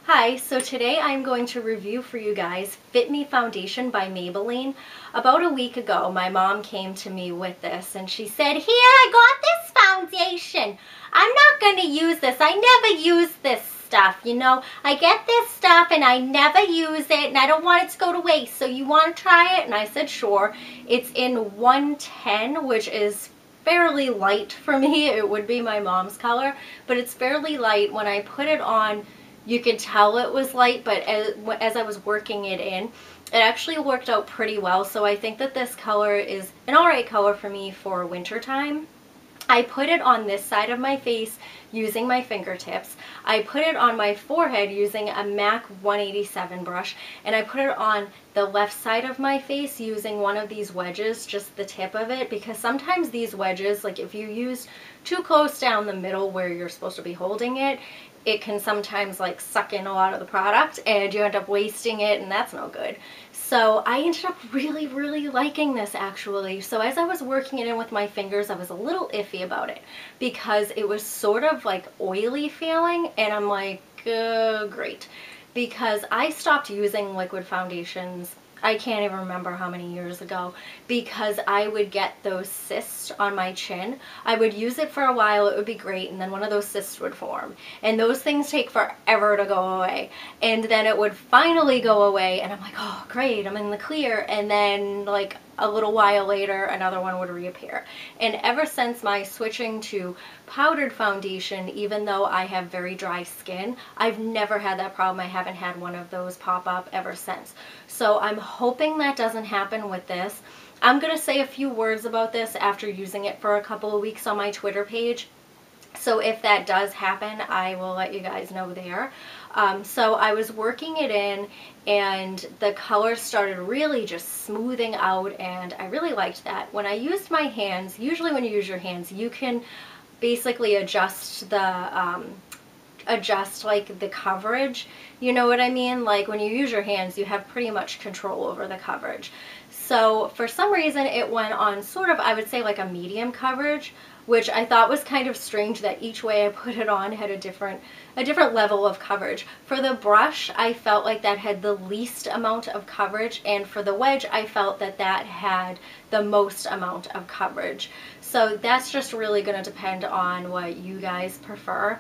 Hi, so today I'm going to review for you guys Fit Me Foundation by Maybelline. About a week ago, my mom came to me with this and she said, "Here, I got this foundation. I'm not going to use this. I never use this stuff. You know, I get this stuff and I never use it and I don't want it to go to waste. So you want to try it?" And I said, sure. It's in 110, which is fairly light for me. It would be my mom's color, but it's fairly light. When I put it on, you could tell it was light, but as I was working it in, it actually worked out pretty well. So I think that this color is an alright color for me for winter time. I put it on this side of my face using my fingertips. I put it on my forehead using a MAC 187 brush, and I put it on the left side of my face using one of these wedges, just the tip of it, because sometimes these wedges, like if you use too close down the middle where you're supposed to be holding it, it can sometimes like suck in a lot of the product and you end up wasting it, and that's no good. So I ended up really liking this actually. So as I was working it in with my fingers, I was a little iffy about it because it was sort of like oily feeling, and I'm like, great. Because I stopped using liquid foundations, I can't even remember how many years ago, because I would get those cysts on my chin. I would use it for a while, it would be great, and then one of those cysts would form. And those things take forever to go away. And then it would finally go away, and I'm like, oh great, I'm in the clear. And then like a little while later, another one would reappear. And ever since my switching to powdered foundation, even though I have very dry skin, I've never had that problem. I haven't had one of those pop up ever since. So I'm hoping that doesn't happen with this. I'm going to say a few words about this after using it for a couple of weeks on my Twitter page. So if that does happen, I will let you guys know there. So I was working it in and the color started really just smoothing out, and I really liked that. When I used my hands, usually when you use your hands, you can basically adjust the like the coverage, you know what I mean? Like when you use your hands, you have pretty much control over the coverage. So for some reason it went on sort of, I would say, like a medium coverage, which I thought was kind of strange that each way I put it on had a different level of coverage. For the brush, I felt like that had the least amount of coverage, and for the wedge, I felt that that had the most amount of coverage. So that's just really going to depend on what you guys prefer.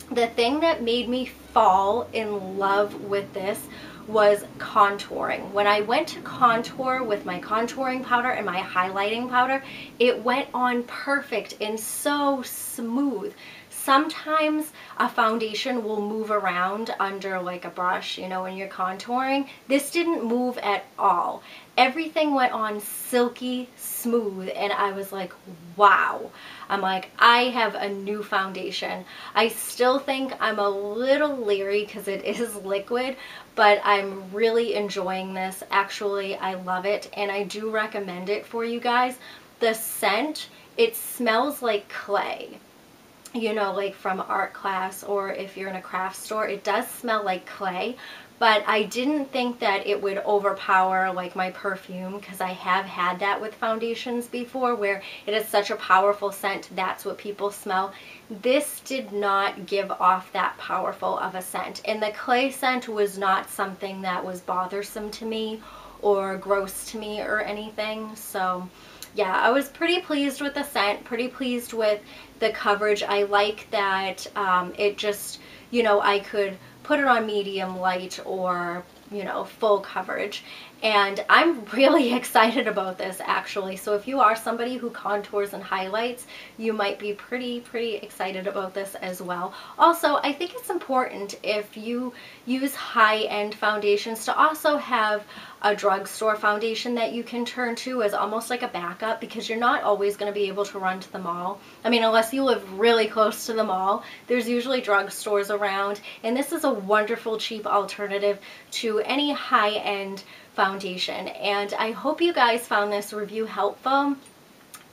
The thing that made me fall in love with this was contouring. When I went to contour with my contouring powder and my highlighting powder, it went on perfect and so smooth. Sometimes a foundation will move around under like a brush, you know, when you're contouring. This didn't move at all. Everything went on silky smooth, and I was like, wow. I'm like, I have a new foundation. I still think I'm a little leery because it is liquid, but I'm really enjoying this. Actually, I love it, and I do recommend it for you guys. The scent, it smells like clay. You know, like from art class, or if you're in a craft store, it does smell like clay. But I didn't think that it would overpower like my perfume, because I have had that with foundations before where it is such a powerful scent, that's what people smell. This did not give off that powerful of a scent, and the clay scent was not something that was bothersome to me or gross to me or anything. So yeah, I was pretty pleased with the scent, pretty pleased with the coverage. I like that it just, you know, I could put it on medium light or, you know, full coverage. And I'm really excited about this actually. So if you are somebody who contours and highlights, you might be pretty excited about this as well. Also, I think it's important if you use high-end foundations to also have a drugstore foundation that you can turn to as almost like a backup, because you're not always going to be able to run to the mall. I mean, unless you live really close to the mall, there's usually drugstores around, and this is a wonderful cheap alternative to any high-end foundation. And I hope you guys found this review helpful.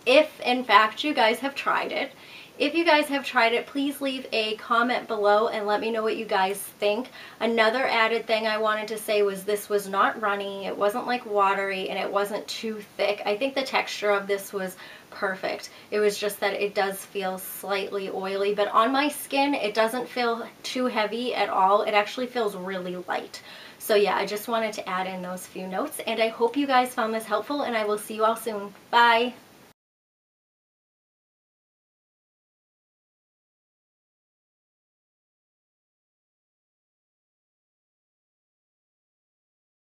If in fact you guys have tried it If you guys have tried it, please leave a comment below and let me know what you guys think. Another added thing I wanted to say was this was not runny, it wasn't like watery, and it wasn't too thick. I think the texture of this was perfect. It was just that it does feel slightly oily, but on my skin it doesn't feel too heavy at all. It actually feels really light. So yeah, I just wanted to add in those few notes, and I hope you guys found this helpful, and I will see you all soon. Bye!